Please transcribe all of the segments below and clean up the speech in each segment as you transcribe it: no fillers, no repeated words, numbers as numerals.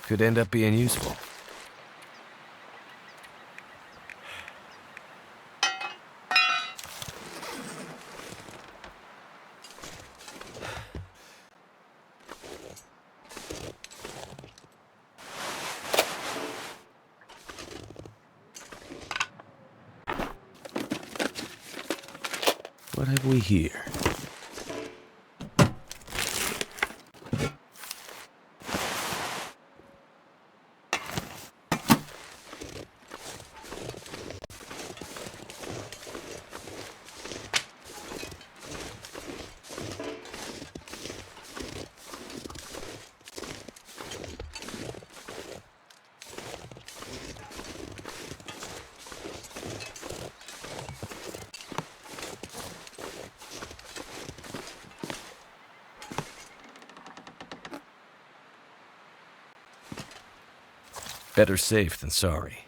Could end up being useful. What have we here? Better safe than sorry.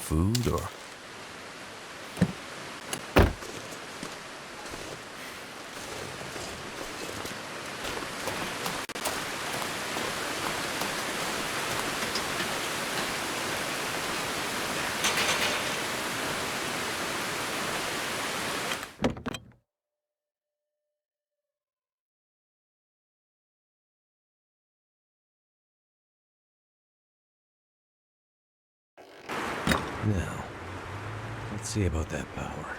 Food or... Now, let's see about that power.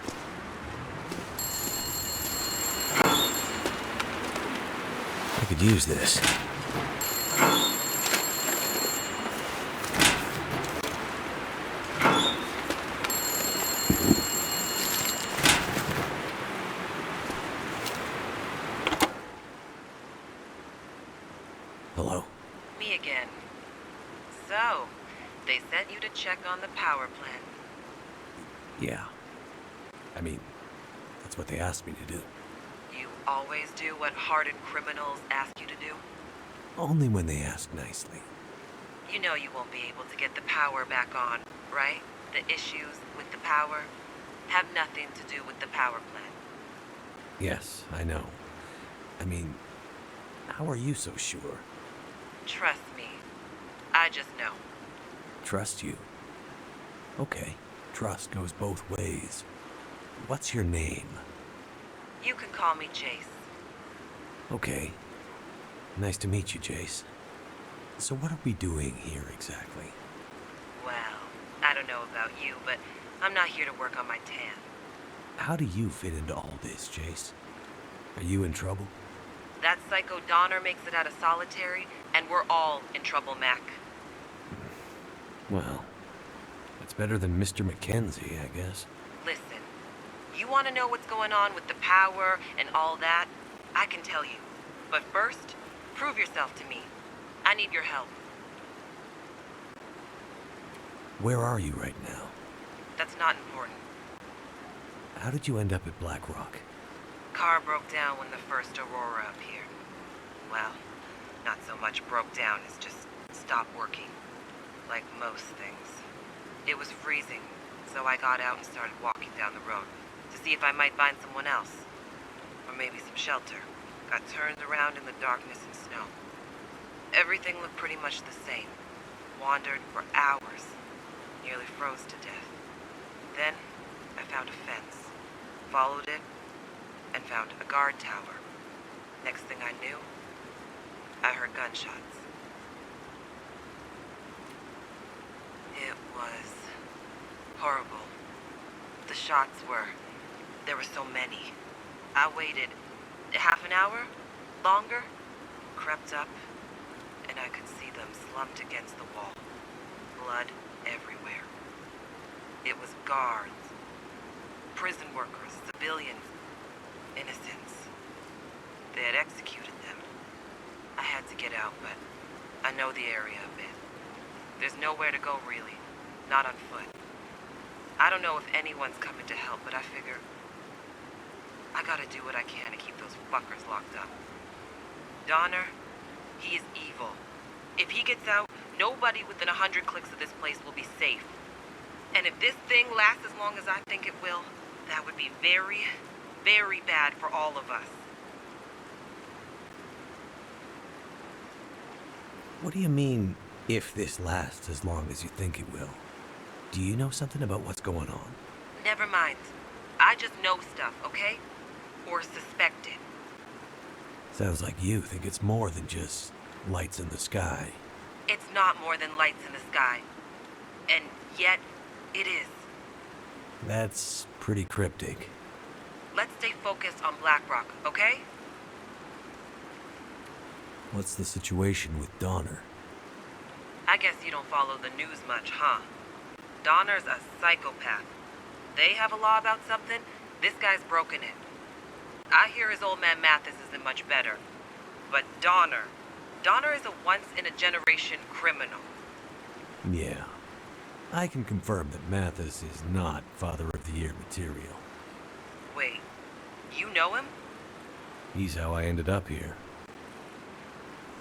could use this. Hello. Me again. So, they sent you to check on the power plant. Yeah. I mean, that's what they asked me to do. You always do what hardened criminals ask you to do? Only when they ask nicely. You know you won't be able to get the power back on, right? The issues with the power have nothing to do with the power plant. Yes, I know. I mean, how are you so sure? Trust me. I just know. Trust you? Okay, trust goes both ways. What's your name? You can call me Jace. Okay. Nice to meet you, Jace. So what are we doing here exactly? Well, I don't know about you, but I'm not here to work on my tan. How do you fit into all this, Jace? Are you in trouble? That psycho Donner makes it out of solitary, and we're all in trouble, Mac. Well, that's better than Mr. Mackenzie, I guess. Listen, you want to know what's going on with the power and all that? I can tell you. But first, prove yourself to me. I need your help. Where are you right now? That's not important. How did you end up at Black Rock? Car broke down when the first Aurora appeared. Well, not so much broke down as just stopped working. Like most things. It was freezing, so I got out and started walking down the road to see if I might find someone else. Or maybe some shelter. Got turned around in the darkness and snow. Everything looked pretty much the same. Wandered for hours. Nearly froze to death. Then, I found a fence. Followed it, and found a guard tower. Next thing I knew, I heard gunshots. It was horrible. The shots there were so many. I waited half an hour? Longer? Crept up, and I could see them slumped against the wall. Blood everywhere. It was guards, prison workers, civilians, innocents. They had executed them. I had to get out, but I know the area a bit. There's nowhere to go, really. Not on foot. I don't know if anyone's coming to help, but I figure I gotta do what I can to keep those fuckers locked up. Donner, he is evil. If he gets out, nobody within 100 clicks of this place will be safe. And if this thing lasts as long as I think it will, that would be very, very bad for all of us. What do you mean, if this lasts as long as you think it will? Do you know something about what's going on? Never mind. I just know stuff, okay? Or suspect it. Sounds like you think it's more than just lights in the sky. It's not more than lights in the sky. And yet, it is. That's pretty cryptic. Let's stay focused on Black Rock, okay? What's the situation with Donner? I guess you don't follow the news much, huh? Donner's a psychopath. They have a law about something, this guy's broken it. I hear his old man Mathis isn't much better. But Donner is a once-in-a-generation criminal. Yeah. I can confirm that Mathis is not Father of the Year material. Wait, you know him? He's how I ended up here.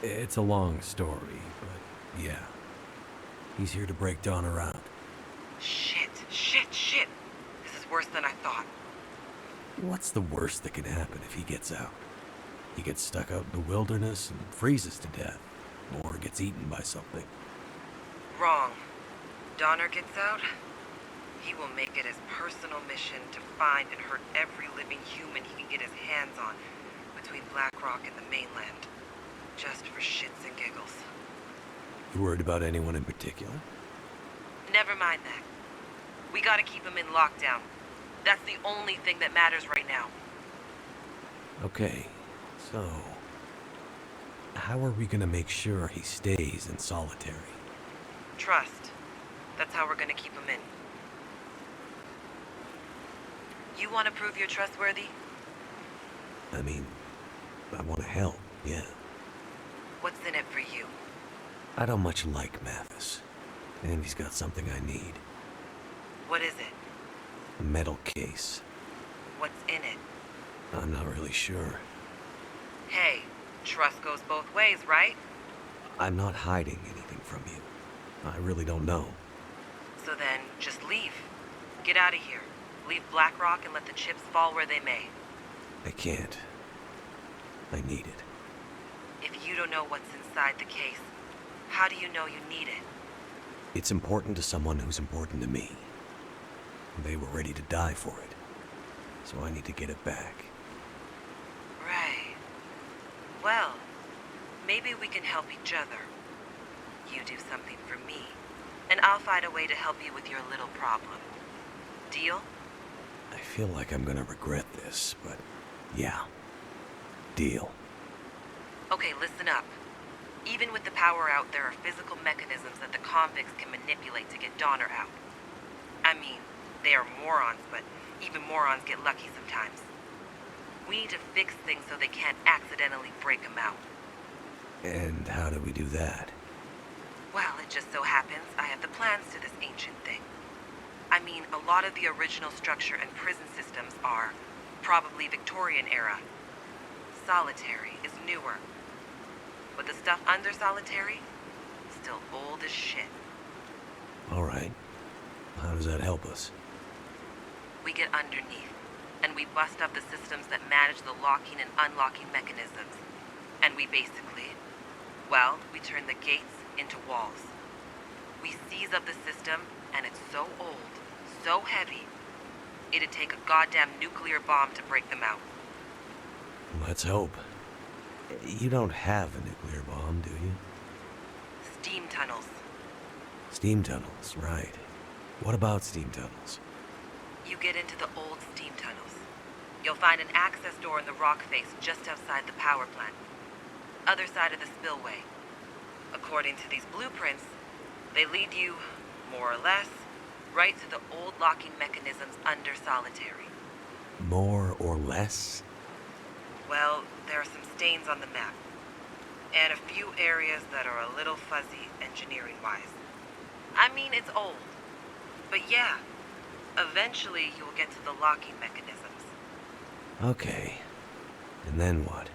It's a long story, but yeah. He's here to break Donner out. Shit. This is worse than I thought. What's the worst that can happen if he gets out? He gets stuck out in the wilderness and freezes to death, or gets eaten by something. Wrong. Donner gets out, he will make it his personal mission to find and hurt every living human he can get his hands on between Black Rock and the mainland. Just for shits and giggles. You worried about anyone in particular? Never mind that. We gotta keep him in lockdown. That's the only thing that matters right now. Okay, so... how are we gonna make sure he stays in solitary? Trust. That's how we're gonna keep him in. You want to prove you're trustworthy? I mean, I want to help, yeah. What's in it for you? I don't much like Mathis, and he's got something I need. What is it? A metal case. What's in it? I'm not really sure. Hey, trust goes both ways, right? I'm not hiding anything from you. I really don't know. So then, just leave. Get out of here. Leave Blackrock and let the chips fall where they may. I can't. I need it. If you don't know what's inside the case, how do you know you need it? It's important to someone who's important to me. They were ready to die for it. So I need to get it back. Right. Well, maybe we can help each other. You do something for me, and I'll find a way to help you with your little problem. Deal? I feel like I'm gonna regret this, but yeah. Deal. Okay, listen up. Even with the power out, there are physical mechanisms that the convicts can manipulate to get Donner out. I mean, they are morons, but even morons get lucky sometimes. We need to fix things so they can't accidentally break him out. And how do we do that? Well, it just so happens I have the plans to this ancient thing. I mean, a lot of the original structure and prison systems are probably Victorian era. Solitary is newer. But the stuff under solitary, still old as shit. All right. How does that help us? We get underneath, and we bust up the systems that manage the locking and unlocking mechanisms. And we basically, well, we turn the gates into walls. We seize up the system, and it's so old, so heavy, it'd take a goddamn nuclear bomb to break them out. Let's hope. You don't have a nuclear bomb, do you? Steam tunnels. Steam tunnels, right. What about steam tunnels? You get into the old steam tunnels. You'll find an access door in the rock face just outside the power plant. Other side of the spillway. According to these blueprints, they lead you, more or less, right to the old locking mechanisms under solitary. More or less? Well, there are some stains on the map. And a few areas that are a little fuzzy engineering-wise. I mean, it's old. But yeah, eventually you'll get to the locking mechanisms. Okay. And then what?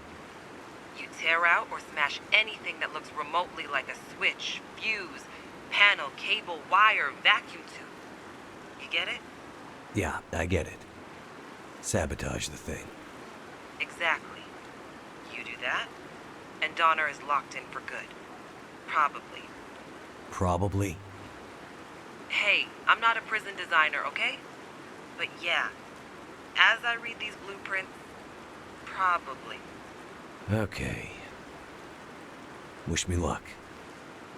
You tear out or smash anything that looks remotely like a switch, fuse, panel, cable, wire, vacuum tube. You get it? Yeah, I get it. Sabotage the thing. Exactly. You do that, and Donner is locked in for good. Probably. Probably? Hey, I'm not a prison designer, okay? But yeah, as I read these blueprints, probably. Okay. Wish me luck.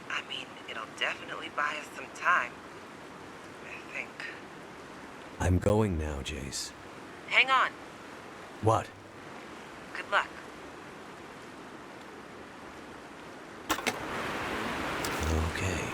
I mean, it'll definitely buy us some time. I think. I'm going now, Jace. Hang on. What? Good luck. Okay.